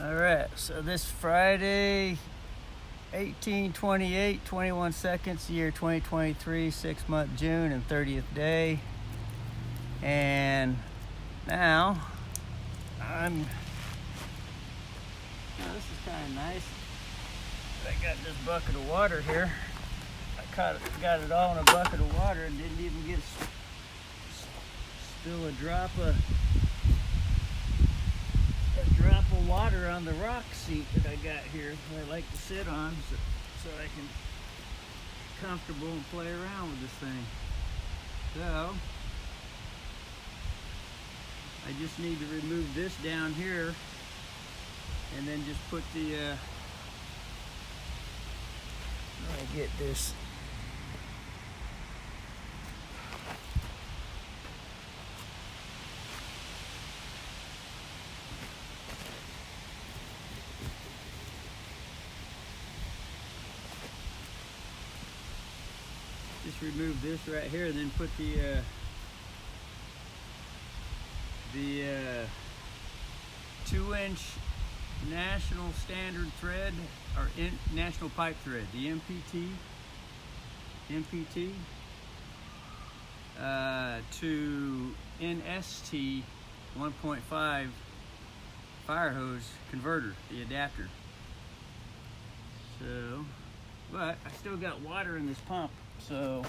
All right, so this Friday, 18/28, 21 seconds, year 2023, 6-month June and 30th day. And now this is kind of nice. I got this bucket of water here. Got it all in a bucket of water and didn't even get spill a drop of water on the rock seat that I got here that I like to sit on so I can get comfortable and play around with this thing. So I just need to remove this down here and then just put the let me get this. Just remove this right here and then put the 2-inch national standard thread or national pipe thread, the MPT to NST 1.5 fire hose converter, the adapter. So, but I still got water in this pump, so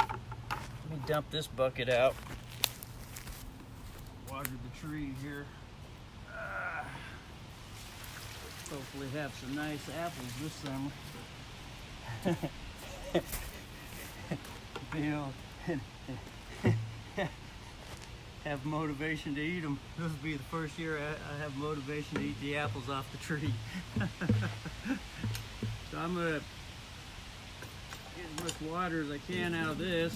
let me dump this bucket out. Water the tree here. Hopefully have some nice apples this summer. Have motivation to eat them. This will be the first year I have motivation to eat the apples off the tree. So I'm gonna get as much water as I can out of this.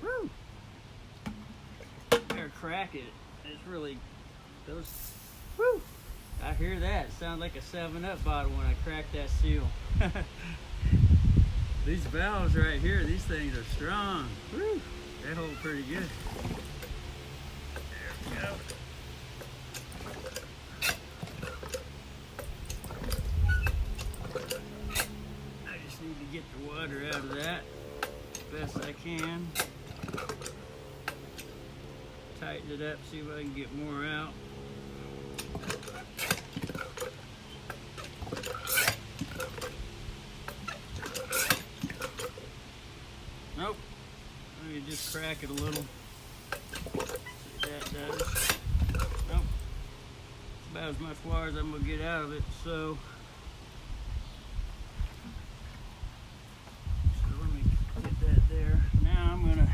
Woo! Better crack it. It's really those. Woo! I hear that. It sounds like a 7-Up bottle when I crack that seal. These valves right here, these things are strong. Woo! They hold pretty good. There we go. I just need to get the water out of that as best I can. Tighten it up, see if I can get more out. Nope. Let me just crack it a little. See what that does. Nope. It's about as much water as I'm gonna get out of it. So let me get that there. Now I'm gonna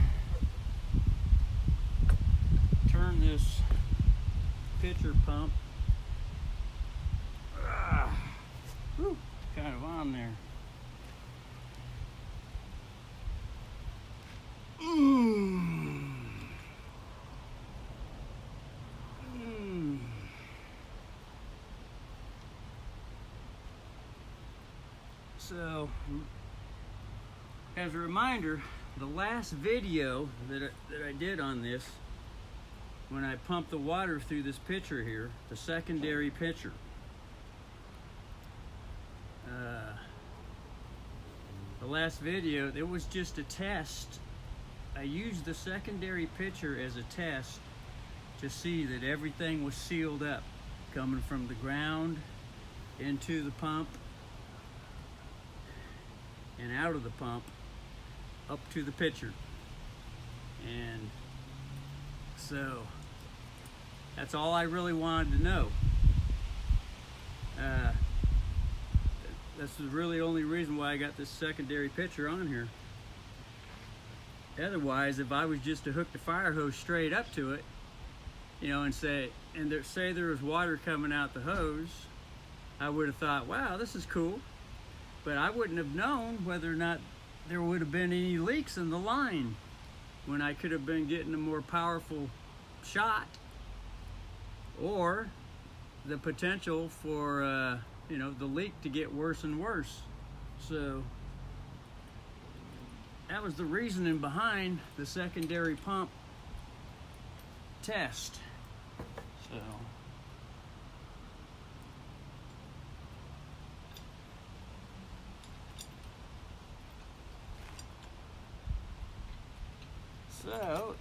turn this pitcher pump. Whew, kind of on there. So, as a reminder, the last video that I did on this, when I pumped the water through this pitcher here, the secondary pitcher, the last video, it was just a test. I used the secondary pitcher as a test to see that everything was sealed up, coming from the ground into the pump and out of the pump up to the pitcher. And so that's all I really wanted to know. That's the really only reason why I got this secondary pitcher on here. Otherwise, if I was just to hook the fire hose straight up to it, you know, and say there was water coming out the hose, I would have thought, wow, this is cool. But I wouldn't have known whether or not there would have been any leaks in the line when I could have been getting a more powerful shot, or the potential for the leak to get worse and worse. So that was the reasoning behind the secondary pump test. So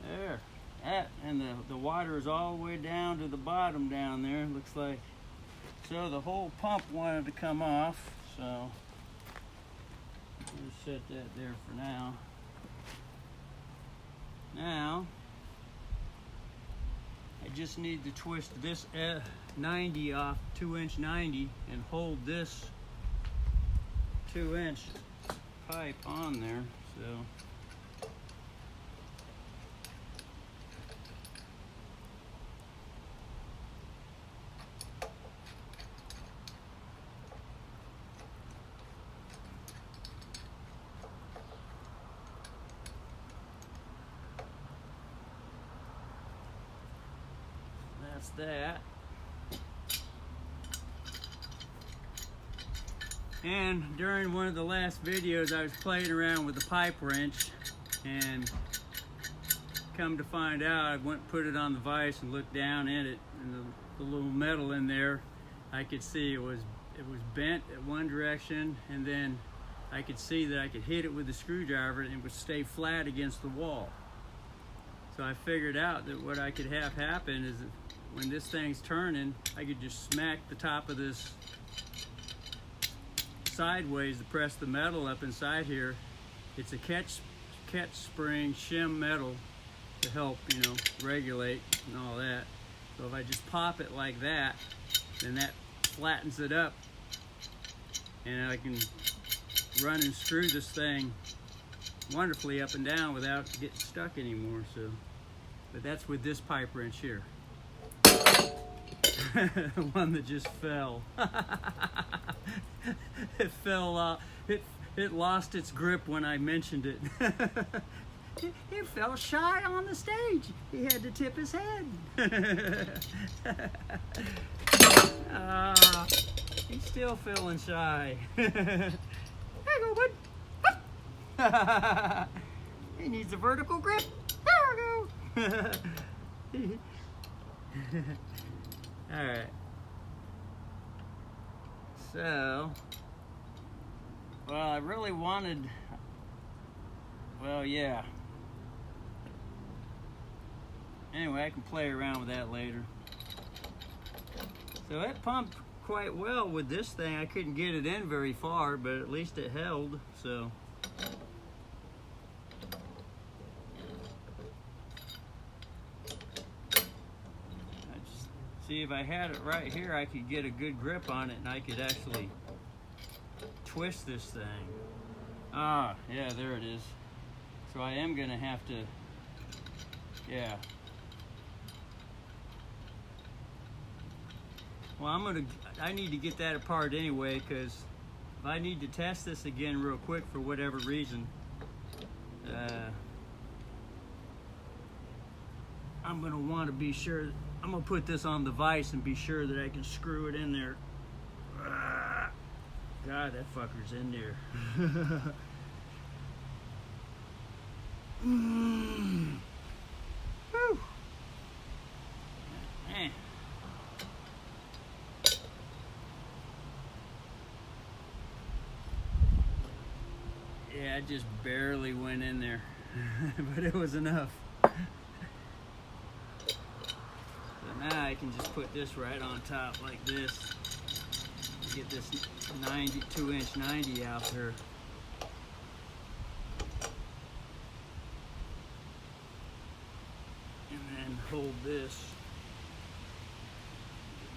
there, and the water is all the way down to the bottom down there, looks like. So the whole pump wanted to come off, so we'll set that there for now. Now I just need to twist this 90 off, 2-inch 90, and hold this 2-inch pipe on there. So that's that. And during one of the last videos, I was playing around with the pipe wrench, and come to find out, I went and put it on the vise and looked down in it, and the little metal in there, I could see it was bent at one direction, and then I could see that I could hit it with the screwdriver and it would stay flat against the wall. So I figured out that what I could have happen is that when this thing's turning, I could just smack the top of this sideways to press the metal up inside here. It's a catch spring shim metal to help, you know, regulate and all that. So if I just pop it like that, then that flattens it up, and I can run and screw this thing wonderfully up and down without getting stuck anymore. So, but that's with this pipe wrench here. The one that just fell. It fell off. It lost its grip when I mentioned it. It fell shy on the stage. He had to tip his head. He's still feeling shy. There you go, bud. He needs a vertical grip. There we go. All right. So, well, I really wanted, well, yeah. Anyway, I can play around with that later. So it pumped quite well with this thing. I couldn't get it in very far, but at least it held, so. See, if I had it right here, I could get a good grip on it and I could actually twist this thing. Ah, yeah, there it is. So I am gonna have to, yeah. Well, I need to get that apart anyway, because if I need to test this again real quick for whatever reason, I'm gonna want to be sure. I'm gonna put this on the vise and be sure that I can screw it in there. God, that fucker's in there. Whew. Man. Yeah, I just barely went in there, but it was enough. Now I can just put this right on top like this. Get this 2-inch 90 out there. And then hold this.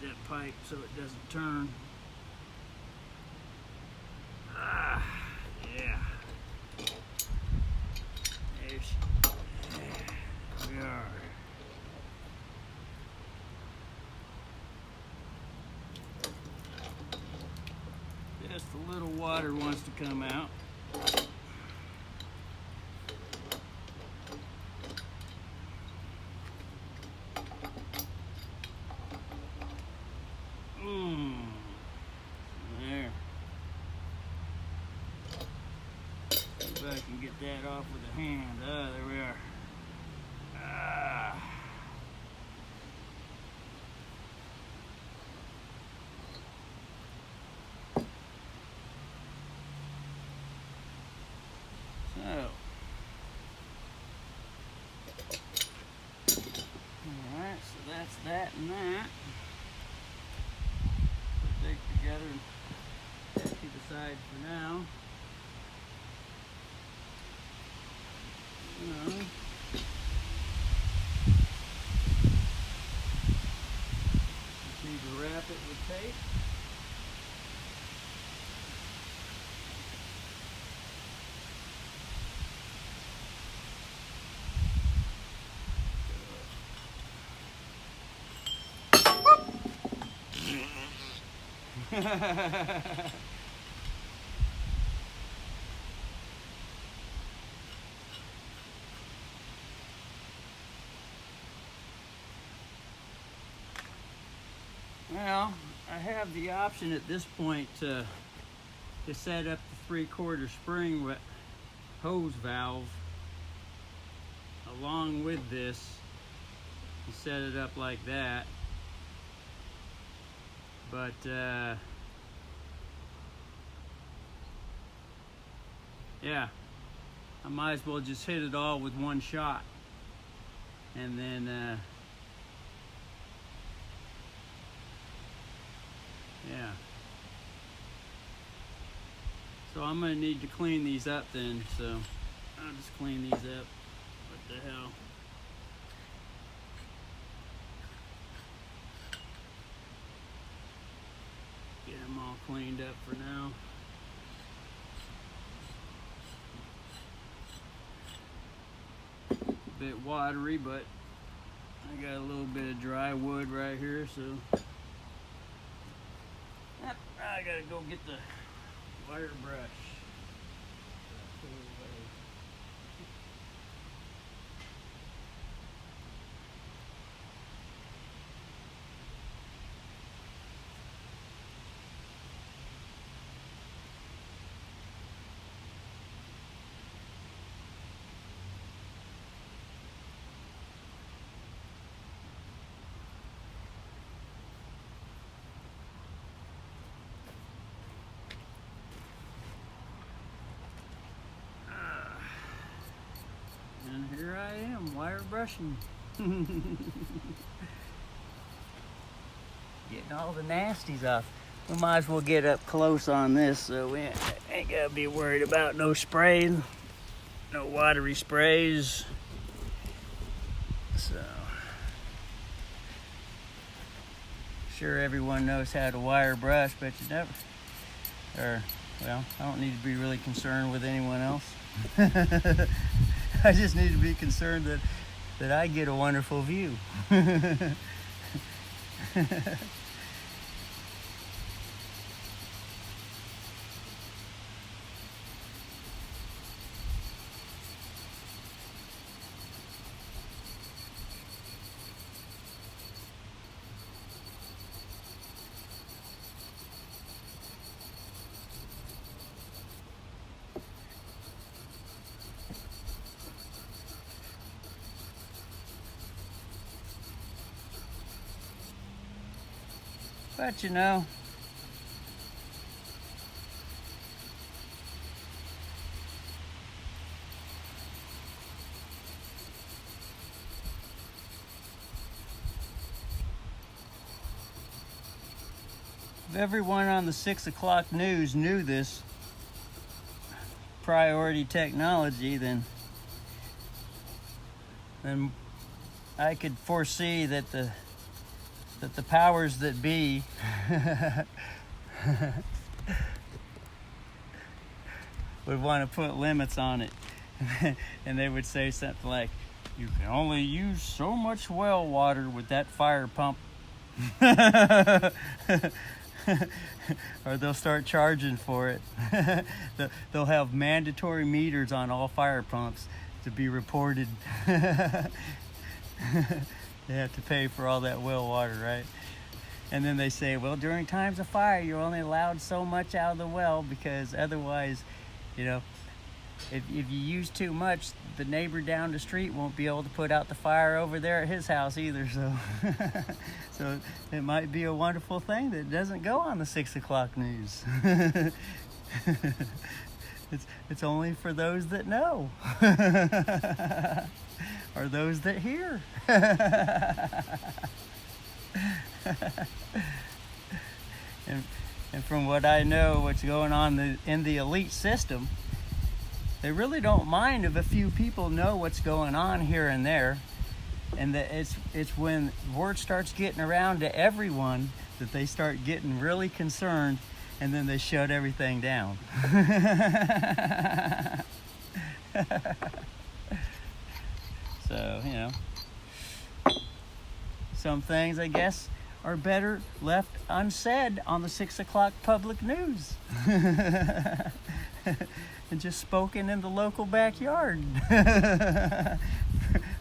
Get that pipe so it doesn't turn. Ah, yeah. There we are. Just a little water wants to come out. if I can get that off with a hand. Ah, there we are. Ah. Alright, so that's that and that. Put these together and set to the side for now. Just need to wrap it with tape. Well, I have the option at this point to set up the 3/4 spring hose valve along with this and set it up like that. But yeah, I might as well just hit it all with one shot, and then yeah. So I'm gonna need to clean these up then, so I'll just clean these up. What the hell? Get them all cleaned up for now. A bit watery, but I got a little bit of dry wood right here, so I gotta go get the wire brush. And here I am, wire brushing. Getting all the nasties off. We might as well get up close on this so we ain't gotta be worried about no spraying, no watery sprays. So, sure everyone knows how to wire brush, but you never, or, well, I don't need to be really concerned with anyone else. I just need to be concerned that I get a wonderful view. But you know, if everyone on the 6 o'clock news knew this priority technology, then I could foresee that the powers that be would want to put limits on it. And they would say something like, you can only use so much well water with that fire pump. Or they'll start charging for it. They'll have mandatory meters on all fire pumps to be reported. They have to pay for all that well water, right? And then they say, well, during times of fire, you're only allowed so much out of the well because otherwise, you know, if you use too much, the neighbor down the street won't be able to put out the fire over there at his house either. So, so it might be a wonderful thing that doesn't go on the 6 o'clock news. It's only for those that know, or those that hear. And from what I know, what's going on in the elite system, they really don't mind if a few people know what's going on here and there, and that it's when word starts getting around to everyone that they start getting really concerned, and then they shut everything down. So, you know, some things, I guess, are better left unsaid on the 6 o'clock public news. And just spoken in the local backyard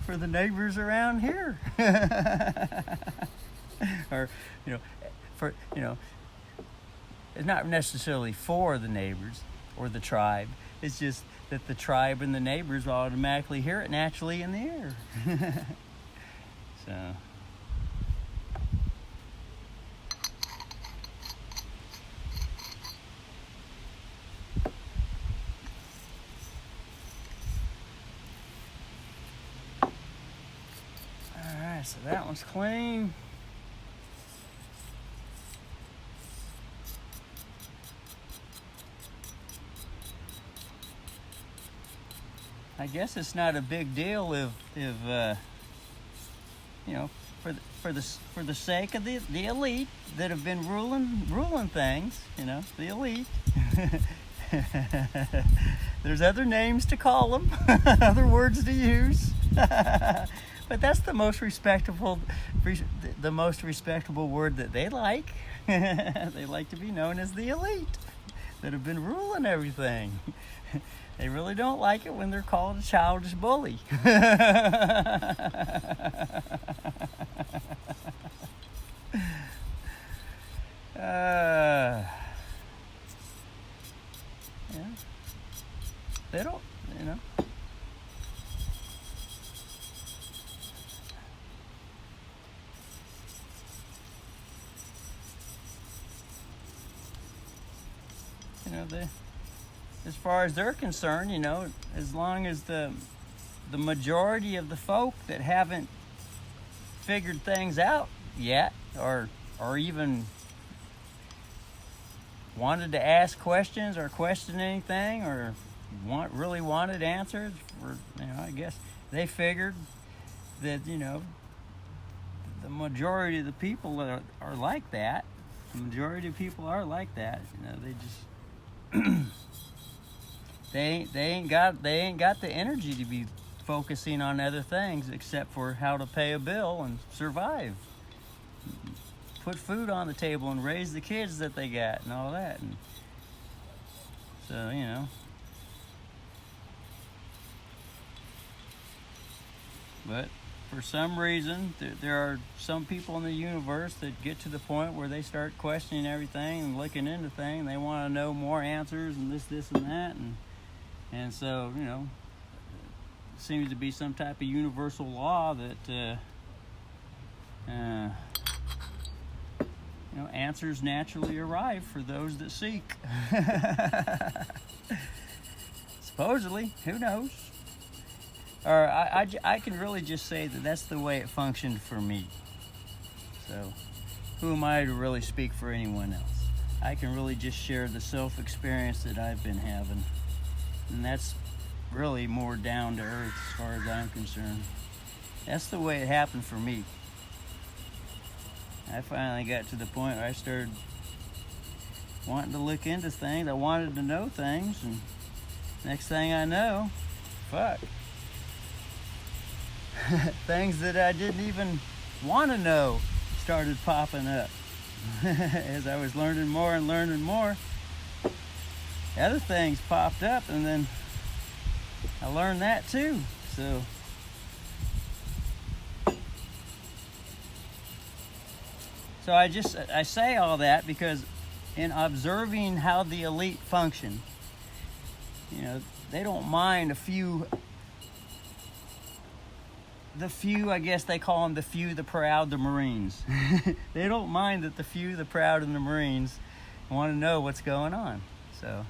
for the neighbors around here. Or, it's not necessarily for the neighbors or the tribe. It's just that the tribe and the neighbors automatically hear it naturally in the air. So. So that one's clean. I guess it's not a big deal if for the sake of the elite that have been ruling things, the elite. There's other names to call them, other words to use. But that's the most respectable word that they like. They like to be known as the elite that have been ruling everything. They really don't like it when they're called a childish bully. Yeah. They don't, as far as they're concerned, as long as the majority of the folk that haven't figured things out yet, or even wanted to ask questions or question anything, or really wanted answers, or I guess they figured that the majority of the people are like that. The majority of people are like that. They just they ain't got the energy to be focusing on other things except for how to pay a bill and survive, put food on the table and raise the kids that they got and all that. And so but for some reason there are some people in the universe that get to the point where they start questioning everything and looking into things. They want to know more answers and this and that, and so it seems to be some type of universal law that answers naturally arrive for those that seek. Supposedly, who knows? Or I can really just say that that's the way it functioned for me. So who am I to really speak for anyone else? I can really just share the self-experience that I've been having. And that's really more down to earth as far as I'm concerned. That's the way it happened for me. I finally got to the point where I started wanting to look into things. I wanted to know things, and next thing I know, things that I didn't even want to know started popping up. As I was learning more, other things popped up, and then I learned that too. So I say all that because in observing how the elite function, they don't mind the few, I guess they call them the few, the proud, the Marines. They don't mind that the few, the proud, and the Marines want to know what's going on. So,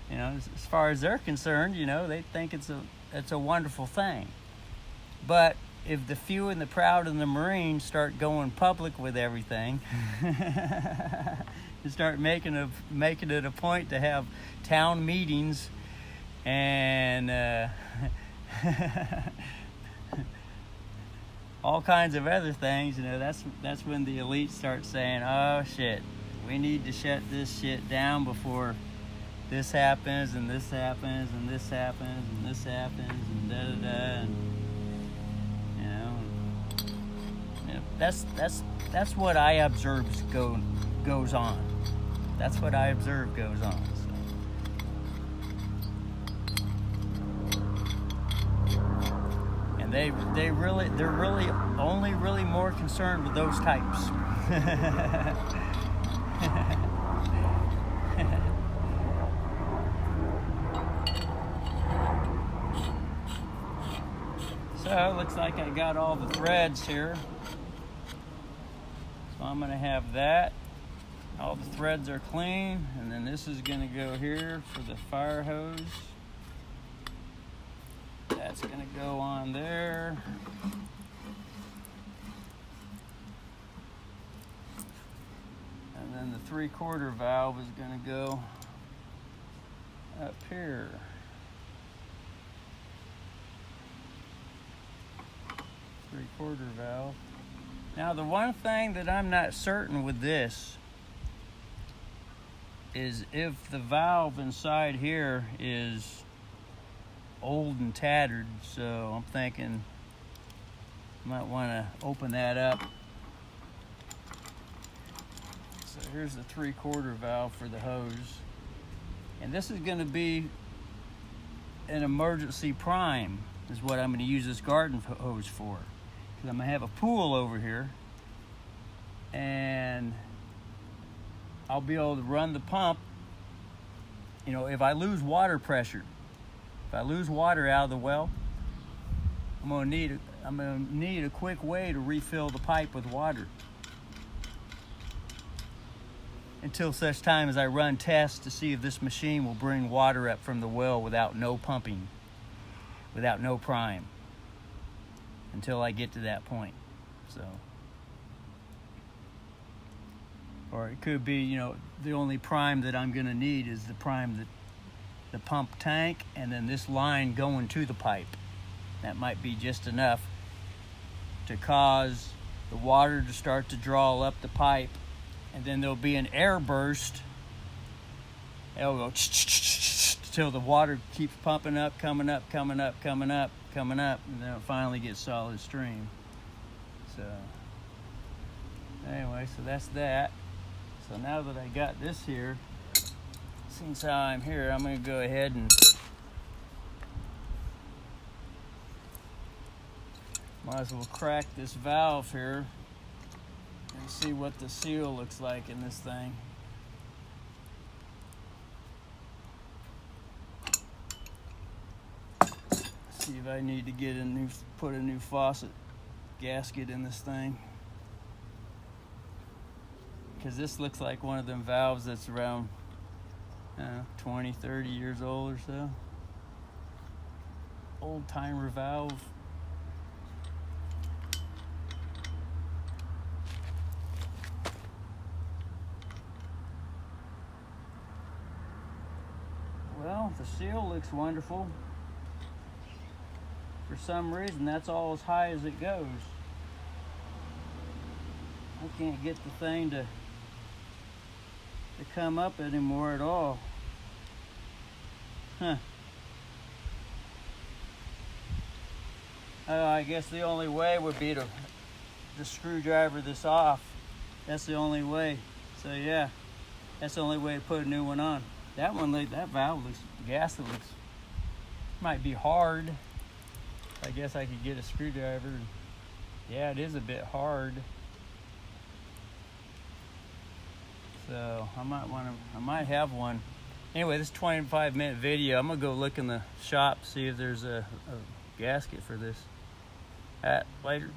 you know, as far as they're concerned, you know, they think it's a wonderful thing. But if the few and the proud and the Marines start going public with everything, and start making it a point to have town meetings and all kinds of other things, you know, that's when the elite start saying, oh shit, we need to shut this shit down before this happens and this happens and this happens and this happens and da da da. And, you know, that's what I observe goes on. That's what I observe goes on. They're really only more concerned with those types. So it looks like I got all the threads here. So I'm gonna have that. All the threads are clean, and then this is gonna go here for the fire hose. That's gonna go on there. And then the 3/4 valve is gonna go up here. 3/4 valve. Now the one thing that I'm not certain with this is if the valve inside here is old and tattered, so I'm thinking I might want to open that up. So here's the 3/4 valve for the hose, and this is going to be an emergency prime is what I'm going to use this garden hose for, because I'm going to have a pool over here and I'll be able to run the pump. You know, if I lose water pressure, if I lose water out of the well, I'm gonna need a quick way to refill the pipe with water until such time as I run tests to see if this machine will bring water up from the well without no pumping, without no prime, until I get to that point. So, or it could be, you know, the only prime that I'm gonna need is the prime that the pump tank, and then this line going to the pipe. That might be just enough to cause the water to start to draw up the pipe, and then there'll be an air burst. It'll go till the water keeps pumping up, coming up, coming up, coming up, coming up, and then it finally gets solid stream. So anyway, so that's that. So now that I got this here, since I'm here, I'm going to go ahead and might as well crack this valve here and see what the seal looks like in this thing. See if I need to put a new faucet gasket in this thing, because this looks like one of them valves that's around 20, 30 years old or so. Old timer valve. Well, the seal looks wonderful. For some reason, that's all as high as it goes. I can't get the thing to come up anymore at all. Huh. I guess the only way would be to screwdriver this off. That's the only way. So yeah, that's the only way to put a new one on. That valve looks, gasket looks, might be hard. I guess I could get a screwdriver. Yeah, it is a bit hard. So I might have one Anyway, this 25-minute video, I'm gonna go look in the shop, see if there's a gasket for this. Later.